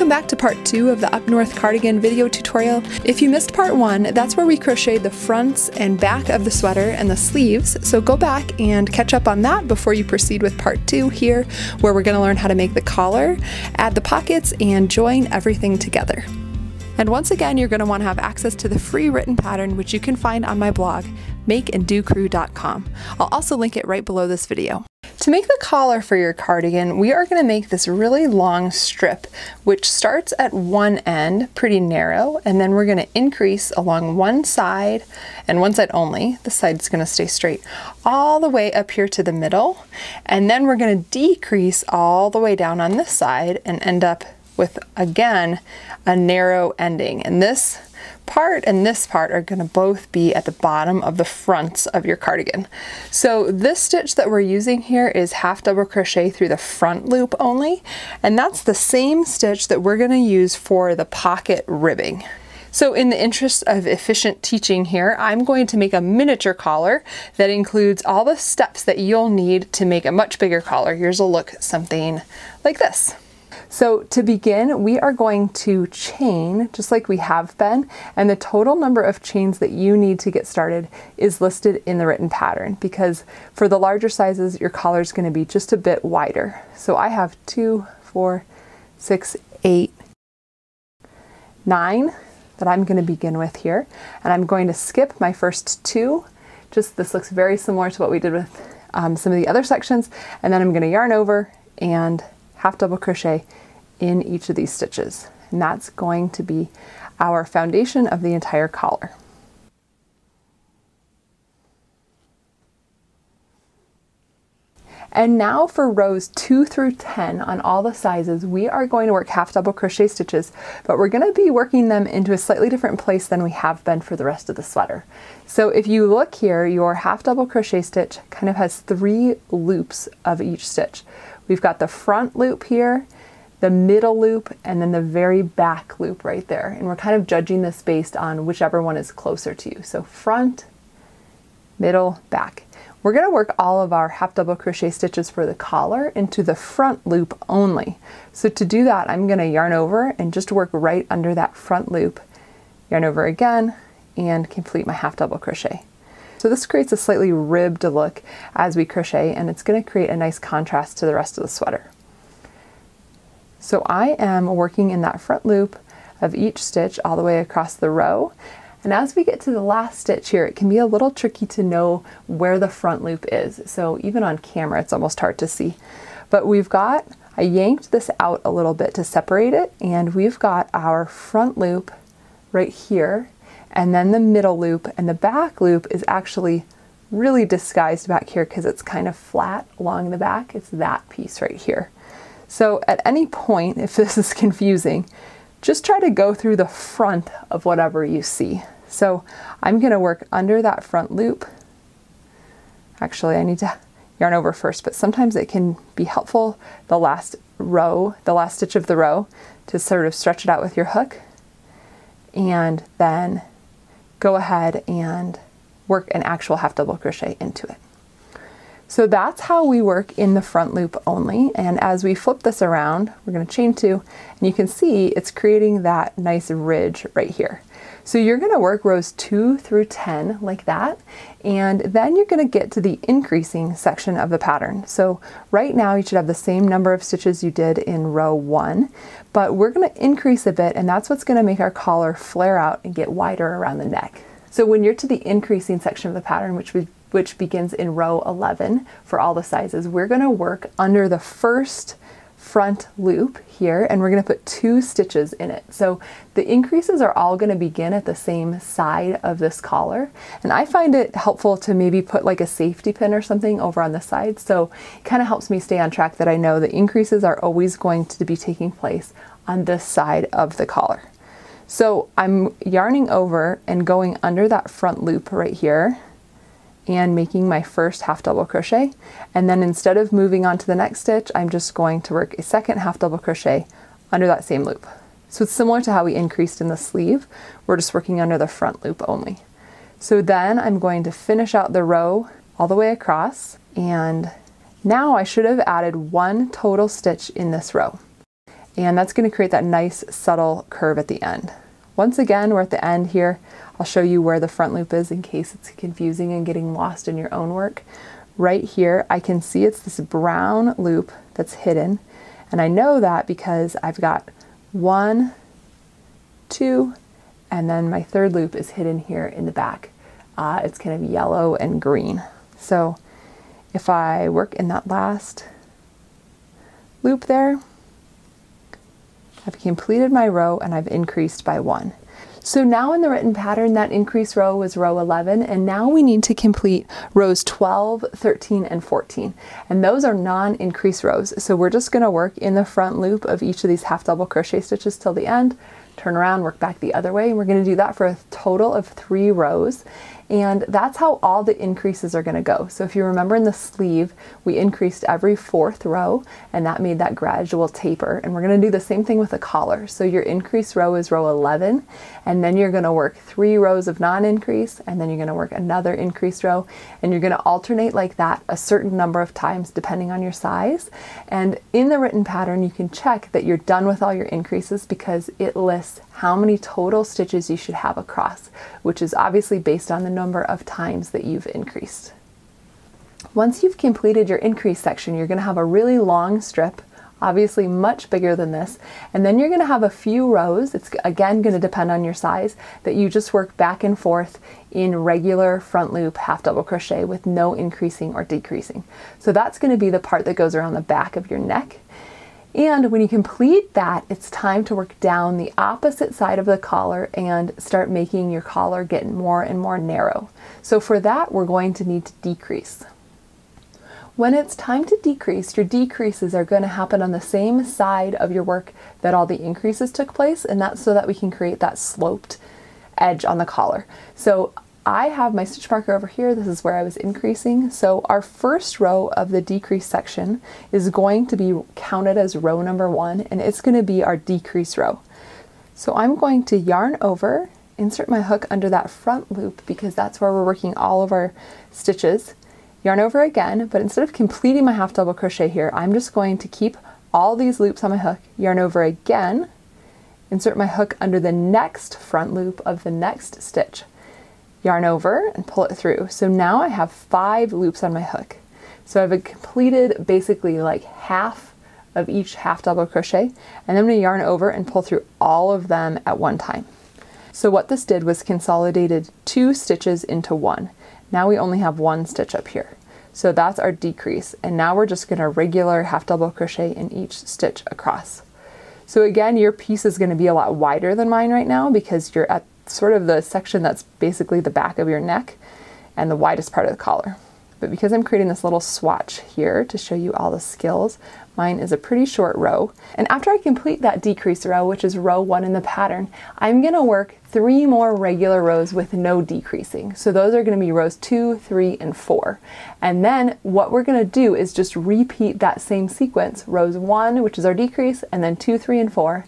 Welcome back to part 2 of the Up North Cardigan video tutorial. If you missed part 1, that's where we crocheted the fronts and back of the sweater and the sleeves, so go back and catch up on that before you proceed with part 2 here, where we're going to learn how to make the collar, add the pockets, and join everything together. And once again, you're going to want to have access to the free written pattern, which you can find on my blog, makeanddocrew.com. I'll also link it right below this video. To make the collar for your cardigan, we are going to make this really long strip, which starts at one end, pretty narrow, and then we're going to increase along one side, and one side only, the side's going to stay straight, all the way up here to the middle, and then we're going to decrease all the way down on this side and end up with, again, a narrow ending. And this part and this part are going to both be at the bottom of the fronts of your cardigan. So this stitch that we're using here is half double crochet through the front loop only, and that's the same stitch that we're going to use for the pocket ribbing. So in the interest of efficient teaching here, I'm going to make a miniature collar that includes all the steps that you'll need to make a much bigger collar. Yours will look something like this. So to begin, we are going to chain just like we have been, and the total number of chains that you need to get started is listed in the written pattern, because for the larger sizes, your collar is going to be just a bit wider. So I have 2, 4, 6, 8, 9 that I'm going to begin with here, and I'm going to skip my first 2. Just this looks very similar to what we did with some of the other sections, and then I'm going to yarn over and half double crochet in each of these stitches, and that's going to be our foundation of the entire collar. And now for rows 2 through 10 on all the sizes, we are going to work half double crochet stitches, but we're going to be working them into a slightly different place than we have been for the rest of the sweater. So if you look here, your half double crochet stitch kind of has 3 loops of each stitch. We've got the front loop here, the middle loop, and then the very back loop right there. And we're kind of judging this based on whichever one is closer to you. So front, middle, back. We're going to work all of our half double crochet stitches for the collar into the front loop only. So to do that, I'm going to yarn over and just work right under that front loop, yarn over again, and complete my half double crochet. So this creates a slightly ribbed look as we crochet, and it's going to create a nice contrast to the rest of the sweater. So I am working in that front loop of each stitch all the way across the row. And as we get to the last stitch here, it can be a little tricky to know where the front loop is. So even on camera, it's almost hard to see. But I yanked this out a little bit to separate it, and we've got our front loop right here, and then the middle loop, and the back loop is actually really disguised back here because it's kind of flat along the back. It's that piece right here. So at any point, if this is confusing, just try to go through the front of whatever you see. So I'm going to work under that front loop. Actually, I need to yarn over first, but sometimes it can be helpful the last stitch of the row to sort of stretch it out with your hook, and then go ahead and work an actual half double crochet into it. So that's how we work in the front loop only, and as we flip this around, we're going to chain 2, and you can see it's creating that nice ridge right here. So you're going to work rows 2 through 10 like that, and then you're going to get to the increasing section of the pattern. So right now you should have the same number of stitches you did in row 1, but we're going to increase a bit, and that's what's going to make our collar flare out and get wider around the neck. So when you're to the increasing section of the pattern, which begins in row 11 for all the sizes, we're going to work under the first front loop here, and we're going to put 2 stitches in it. So the increases are all going to begin at the same side of this collar, and I find it helpful to maybe put like a safety pin or something over on the side, so it kind of helps me stay on track that I know the increases are always going to be taking place on this side of the collar. So I'm yarning over and going under that front loop right here and making my first half double crochet, and then instead of moving on to the next stitch, I'm just going to work a second half double crochet under that same loop. So it's similar to how we increased in the sleeve. We're just working under the front loop only. So then I'm going to finish out the row all the way across, and now I should have added 1 total stitch in this row. and that's going to create that nice subtle curve at the end. Once again, we're at the end here. I'll show you where the front loop is in case it's confusing and getting lost in your own work. Right here, I can see it's this brown loop that's hidden, and I know that because I've got 1, 2, and then my third loop is hidden here in the back. It's kind of yellow and green. So if I work in that last loop there, I've completed my row and I've increased by 1. So now in the written pattern, that increase row was row 11, and now we need to complete rows 12, 13, and 14. And those are non-increase rows. So we're just gonna work in the front loop of each of these half double crochet stitches till the end, turn around, work back the other way, and we're gonna do that for a total of 3 rows. And that's how all the increases are going to go. So if you remember in the sleeve, we increased every 4th row, and that made that gradual taper. And we're going to do the same thing with the collar. So your increase row is row 11, and then you're going to work 3 rows of non-increase, and then you're going to work another increase row, and you're going to alternate like that a certain number of times depending on your size. And in the written pattern, you can check that you're done with all your increases because it lists how many total stitches you should have across, which is obviously based on the number of times that you've increased. Once you've completed your increase section, you're going to have a really long strip, obviously much bigger than this, and then you're going to have a few rows, it's again going to depend on your size, that you just work back and forth in regular front loop half double crochet with no increasing or decreasing. So that's going to be the part that goes around the back of your neck. And when you complete that, it's time to work down the opposite side of the collar and start making your collar get more and more narrow. So for that, we're going to need to decrease. When it's time to decrease, your decreases are going to happen on the same side of your work that all the increases took place, and that's so that we can create that sloped edge on the collar. So I have my stitch marker over here. This is where I was increasing. So our first row of the decrease section is going to be counted as row number 1, and it's going to be our decrease row. So I'm going to yarn over, insert my hook under that front loop because that's where we're working all of our stitches. Yarn over again, but instead of completing my half double crochet here, I'm just going to keep all these loops on my hook, yarn over again, insert my hook under the next front loop of the next stitch. Yarn over and pull it through. So now I have 5 loops on my hook. So I've completed basically like half of each half double crochet, and then I'm going to yarn over and pull through all of them at one time. So what this did was consolidated 2 stitches into 1. Now we only have 1 stitch up here. So that's our decrease, and now we're just going to regular half double crochet in each stitch across. So again, your piece is going to be a lot wider than mine right now because you're at sort of the section that's basically the back of your neck and the widest part of the collar. But because I'm creating this little swatch here to show you all the skills, mine is a pretty short row. And after I complete that decrease row, which is row 1 in the pattern, I'm going to work 3 more regular rows with no decreasing. So those are going to be rows 2, 3, and 4. And then what we're going to do is just repeat that same sequence, rows 1, which is our decrease, and then 2, 3, and 4,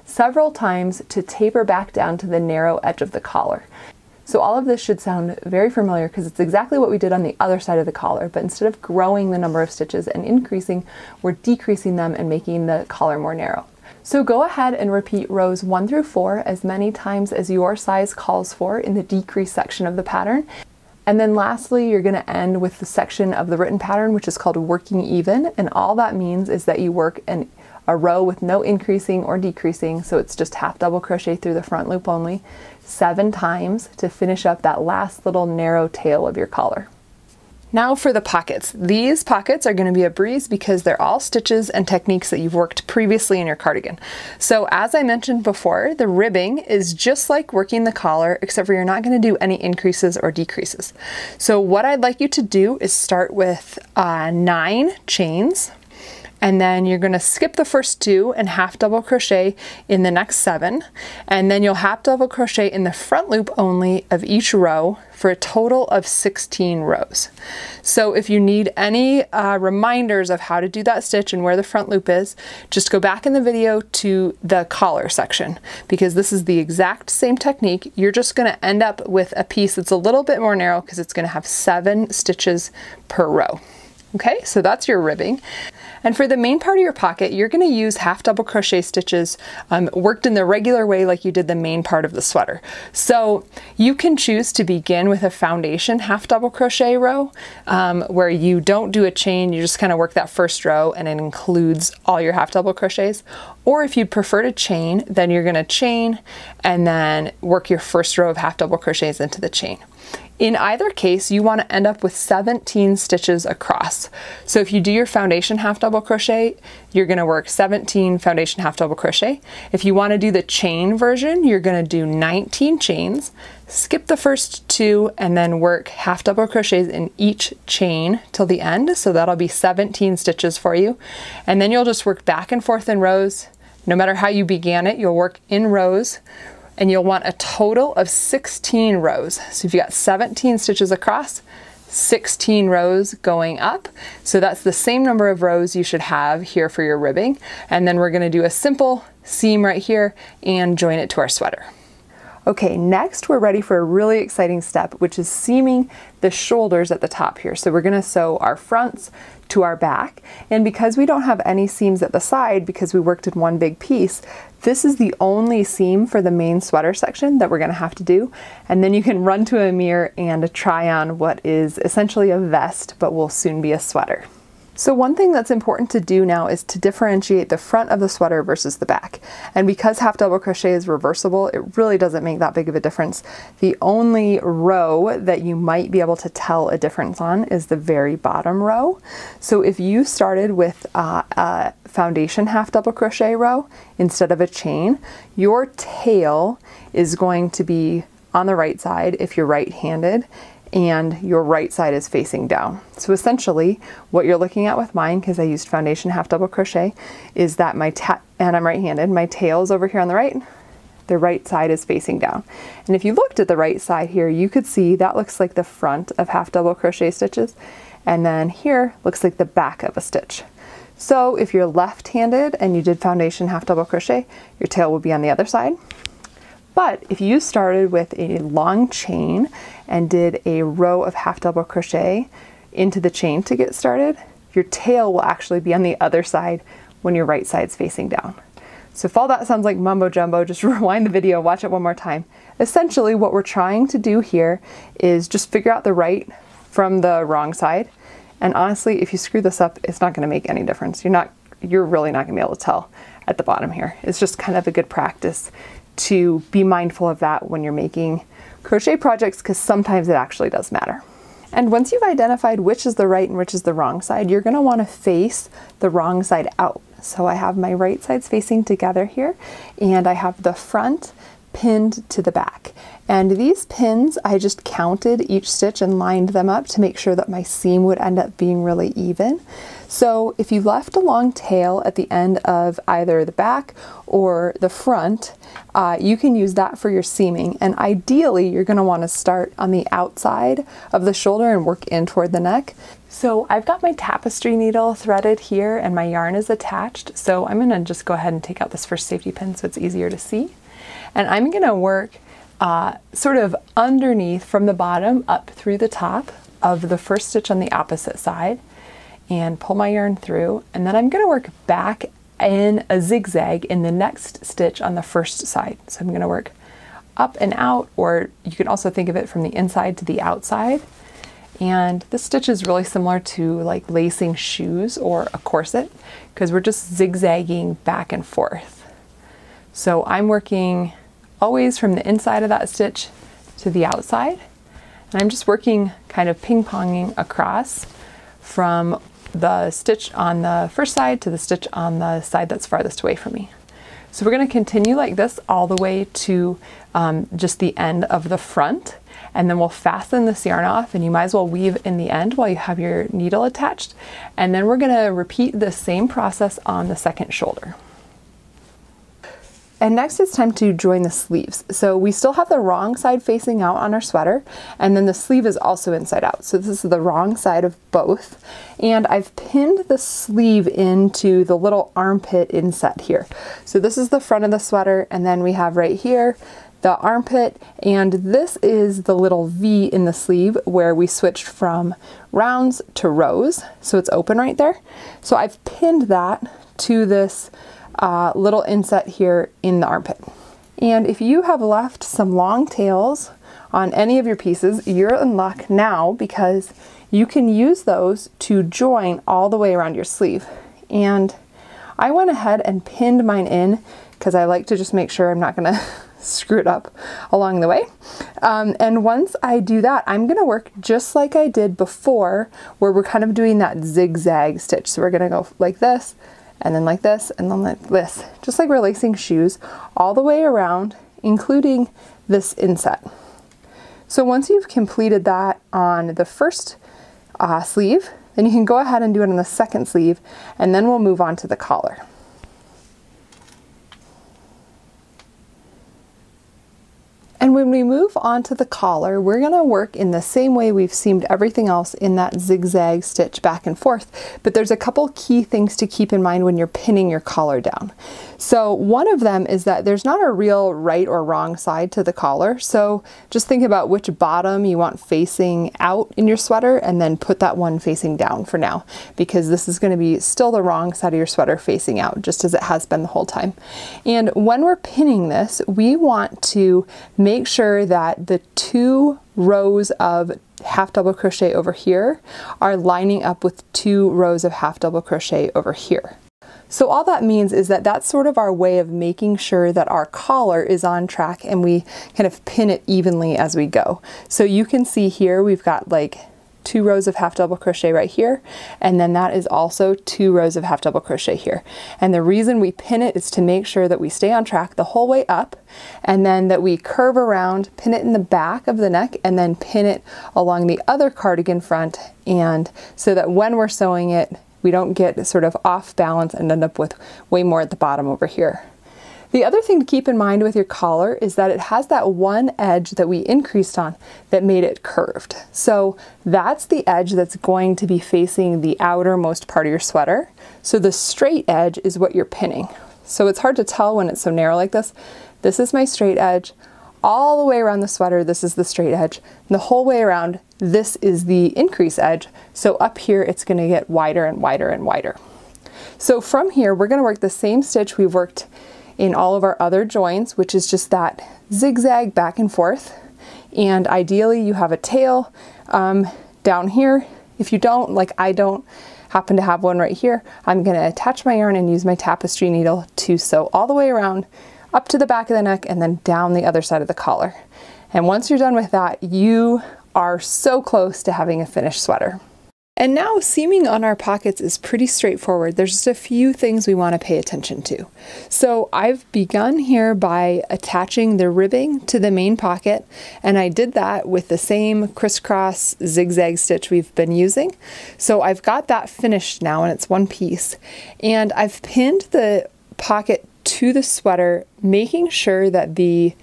several times to taper back down to the narrow edge of the collar. So all of this should sound very familiar because it's exactly what we did on the other side of the collar, but instead of growing the number of stitches and increasing, we're decreasing them and making the collar more narrow. So go ahead and repeat rows 1 through 4 as many times as your size calls for in the decrease section of the pattern. And then lastly, you're going to end with the section of the written pattern, which is called working even. And all that means is that you work a row with no increasing or decreasing, so it's just half double crochet through the front loop only, 7 times to finish up that last little narrow tail of your collar. Now for the pockets. These pockets are going to be a breeze because they're all stitches and techniques that you've worked previously in your cardigan. So as I mentioned before, the ribbing is just like working the collar, except for you're not going to do any increases or decreases. So what I'd like you to do is start with 9 chains. And then you're going to skip the first 2 and half double crochet in the next 7. And then you'll half double crochet in the front loop only of each row for a total of 16 rows. So if you need any reminders of how to do that stitch and where the front loop is, just go back in the video to the collar section because this is the exact same technique. You're just going to end up with a piece that's a little bit more narrow because it's going to have 7 stitches per row. Okay, so that's your ribbing. And for the main part of your pocket, you're going to use half double crochet stitches worked in the regular way like you did the main part of the sweater. So you can choose to begin with a foundation half double crochet row where you don't do a chain, you just kind of work that first row and it includes all your half double crochets. Or if you'd prefer to chain, then you're going to chain and then work your first row of half double crochets into the chain. In either case, you want to end up with 17 stitches across. So if you do your foundation half double crochet, you're going to work 17 foundation half double crochet. If you want to do the chain version, you're going to do 19 chains, skip the first 2, and then work half double crochets in each chain till the end. So that'll be 17 stitches for you. And then you'll just work back and forth in rows. No matter how you began it, you'll work in rows. And you'll want a total of 16 rows. So if you got 17 stitches across, 16 rows going up. So that's the same number of rows you should have here for your ribbing. And then we're going to do a simple seam right here and join it to our sweater. Okay, next we're ready for a really exciting step, which is seaming the shoulders at the top here. So we're going to sew our fronts to our back. And because we don't have any seams at the side, because we worked in one big piece, this is the only seam for the main sweater section that we're going to have to do. And then you can run to a mirror and try on what is essentially a vest, but will soon be a sweater. So one thing that's important to do now is to differentiate the front of the sweater versus the back. And because half double crochet is reversible, it really doesn't make that big of a difference. The only row that you might be able to tell a difference on is the very bottom row. So if you started with a foundation half double crochet row instead of a chain, your tail is going to be on the right side if you're right-handed, and your right side is facing down. So essentially what you're looking at with mine, because I used foundation half double crochet, is that and I'm right-handed, my tail is over here on the right, the right side is facing down. And if you looked at the right side here, you could see that looks like the front of half double crochet stitches, and then here looks like the back of a stitch. So if you're left-handed and you did foundation half double crochet, your tail will be on the other side. But if you started with a long chain and did a row of half double crochet into the chain to get started, your tail will actually be on the other side when your right side's facing down. So if all that sounds like mumbo jumbo, just rewind the video, watch it one more time. Essentially what we're trying to do here is just figure out the right from the wrong side. And honestly, if you screw this up, it's not going to make any difference. You're really not going to be able to tell at the bottom here. It's just kind of a good practice to be mindful of that when you're making crochet projects, because sometimes it actually does matter. And once you've identified which is the right and which is the wrong side, you're going to want to face the wrong side out. So I have my right sides facing together here, and I have the front pinned to the back. And these pins, I just counted each stitch and lined them up to make sure that my seam would end up being really even. So if you left a long tail at the end of either the back or the front, you can use that for your seaming. And ideally, you're going to want to start on the outside of the shoulder and work in toward the neck. So I've got my tapestry needle threaded here and my yarn is attached. So I'm going to just go ahead and take out this first safety pin so it's easier to see. And I'm going to work sort of underneath from the bottom up through the top of the first stitch on the opposite side and pull my yarn through. And then I'm going to work back in a zigzag in the next stitch on the first side. So I'm going to work up and out, or you can also think of it from the inside to the outside. And this stitch is really similar to like lacing shoes or a corset, because we're just zigzagging back and forth. So I'm working always from the inside of that stitch to the outside. And I'm just working kind of ping-ponging across from the stitch on the first side to the stitch on the side that's farthest away from me. So we're going to continue like this all the way to just the end of the front, and then we'll fasten this yarn off, and you might as well weave in the end while you have your needle attached. And then we're going to repeat the same process on the second shoulder. And next it's time to join the sleeves. So we still have the wrong side facing out on our sweater, and then the sleeve is also inside out. So this is the wrong side of both. And I've pinned the sleeve into the little armpit inset here. So this is the front of the sweater, and then we have right here the armpit, and this is the little V in the sleeve where we switched from rounds to rows. So it's open right there. So I've pinned that to this little inset here in the armpit. And if you have left some long tails on any of your pieces, you're in luck now because you can use those to join all the way around your sleeve. And I went ahead and pinned mine in because I like to just make sure I'm not gonna screw it up along the way. And once I do that, I'm gonna work just like I did before, where we're kind of doing that zigzag stitch. So we're gonna go like this, and then like this, and then like this, just like we're lacing shoes all the way around, including this inset. So once you've completed that on the first sleeve, then you can go ahead and do it on the second sleeve, and then we'll move on to the collar. And when we move on to the collar, we're gonna work in the same way we've seamed everything else in that zigzag stitch back and forth. But there's a couple key things to keep in mind when you're pinning your collar down. So one of them is that there's not a real right or wrong side to the collar. So just think about which bottom you want facing out in your sweater, and then put that one facing down for now, because this is gonna be still the wrong side of your sweater facing out, just as it has been the whole time. And when we're pinning this, we want to make sure that the 2 rows of half double crochet over here are lining up with 2 rows of half double crochet over here. So all that means is that that's sort of our way of making sure that our collar is on track and we kind of pin it evenly as we go. So you can see here we've got like 2 rows of half double crochet right here, and then that is also 2 rows of half double crochet here. And the reason we pin it is to make sure that we stay on track the whole way up, and then that we curve around, pin it in the back of the neck, and then pin it along the other cardigan front, and so that when we're sewing it, we don't get sort of off balance and end up with way more at the bottom over here. The other thing to keep in mind with your collar is that it has that one edge that we increased on that made it curved. So that's the edge that's going to be facing the outermost part of your sweater. So the straight edge is what you're pinning. So it's hard to tell when it's so narrow like this. This is my straight edge. All the way around the sweater, this is the straight edge. And the whole way around, this is the increase edge. So up here, it's gonna get wider and wider and wider. So from here, we're gonna work the same stitch we've worked in all of our other joins, which is just that zigzag back and forth. And ideally you have a tail down here. If you don't, like I don't happen to have one right here, I'm gonna attach my yarn and use my tapestry needle to sew all the way around up to the back of the neck and then down the other side of the collar. And once you're done with that, you are so close to having a finished sweater. And now seaming on our pockets is pretty straightforward. There's just a few things we want to pay attention to. So I've begun here by attaching the ribbing to the main pocket, and I did that with the same crisscross zigzag stitch we've been using. So I've got that finished now, and it's one piece. And I've pinned the pocket to the sweater, making sure that the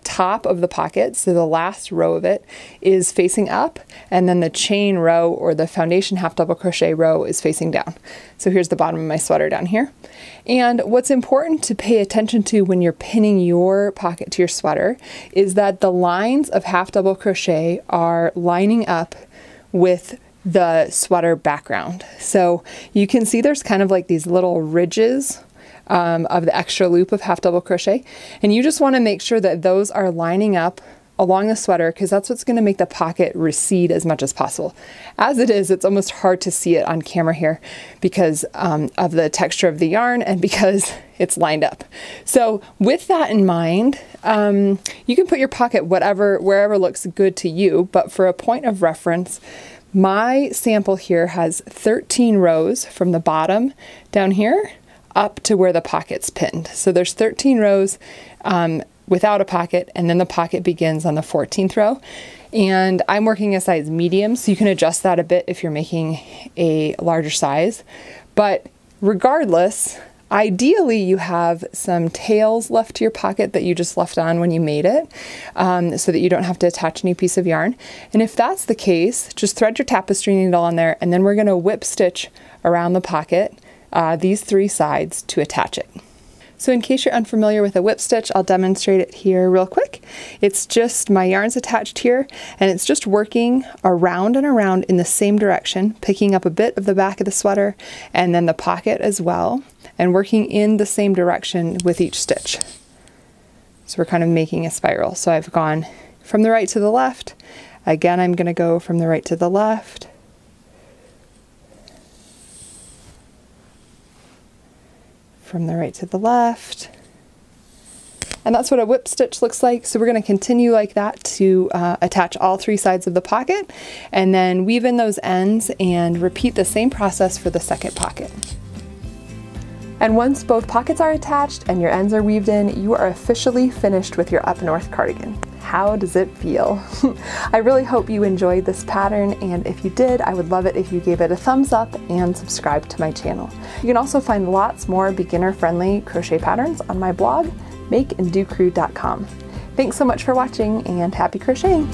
top of the pocket, so the last row of it, is facing up, and then the chain row or the foundation half double crochet row is facing down. So here's the bottom of my sweater down here. And what's important to pay attention to when you're pinning your pocket to your sweater is that the lines of half double crochet are lining up with the sweater background. So you can see there's kind of like these little ridges of the extra loop of half double crochet, and you just want to make sure that those are lining up along the sweater, because that's what's going to make the pocket recede as much as possible. As it is, it's almost hard to see it on camera here because of the texture of the yarn and because it's lined up. So with that in mind, you can put your pocket wherever looks good to you, but for a point of reference, my sample here has 13 rows from the bottom down here up to where the pocket's pinned. So there's 13 rows without a pocket, and then the pocket begins on the 14th row. And I'm working a size medium, so you can adjust that a bit if you're making a larger size. But regardless, ideally you have some tails left to your pocket that you just left on when you made it, so that you don't have to attach a new piece of yarn. And if that's the case, just thread your tapestry needle on there, and then we're gonna whip stitch around the pocket these 3 sides to attach it. So in case you're unfamiliar with a whip stitch, I'll demonstrate it here real quick. It's just my yarn's attached here, and it's just working around and around in the same direction, picking up a bit of the back of the sweater and then the pocket as well, and working in the same direction with each stitch. So we're kind of making a spiral. So I've gone from the right to the left. Again, I'm going to go from the right to the left. From the right to the left. And that's what a whip stitch looks like. So we're going to continue like that to attach all three sides of the pocket, and then weave in those ends and repeat the same process for the second pocket. And once both pockets are attached and your ends are weaved in, you are officially finished with your Up North cardigan. How does it feel? I really hope you enjoyed this pattern, and if you did, I would love it if you gave it a thumbs up and subscribe to my channel. You can also find lots more beginner-friendly crochet patterns on my blog, makeanddocrew.com. Thanks so much for watching, and happy crocheting!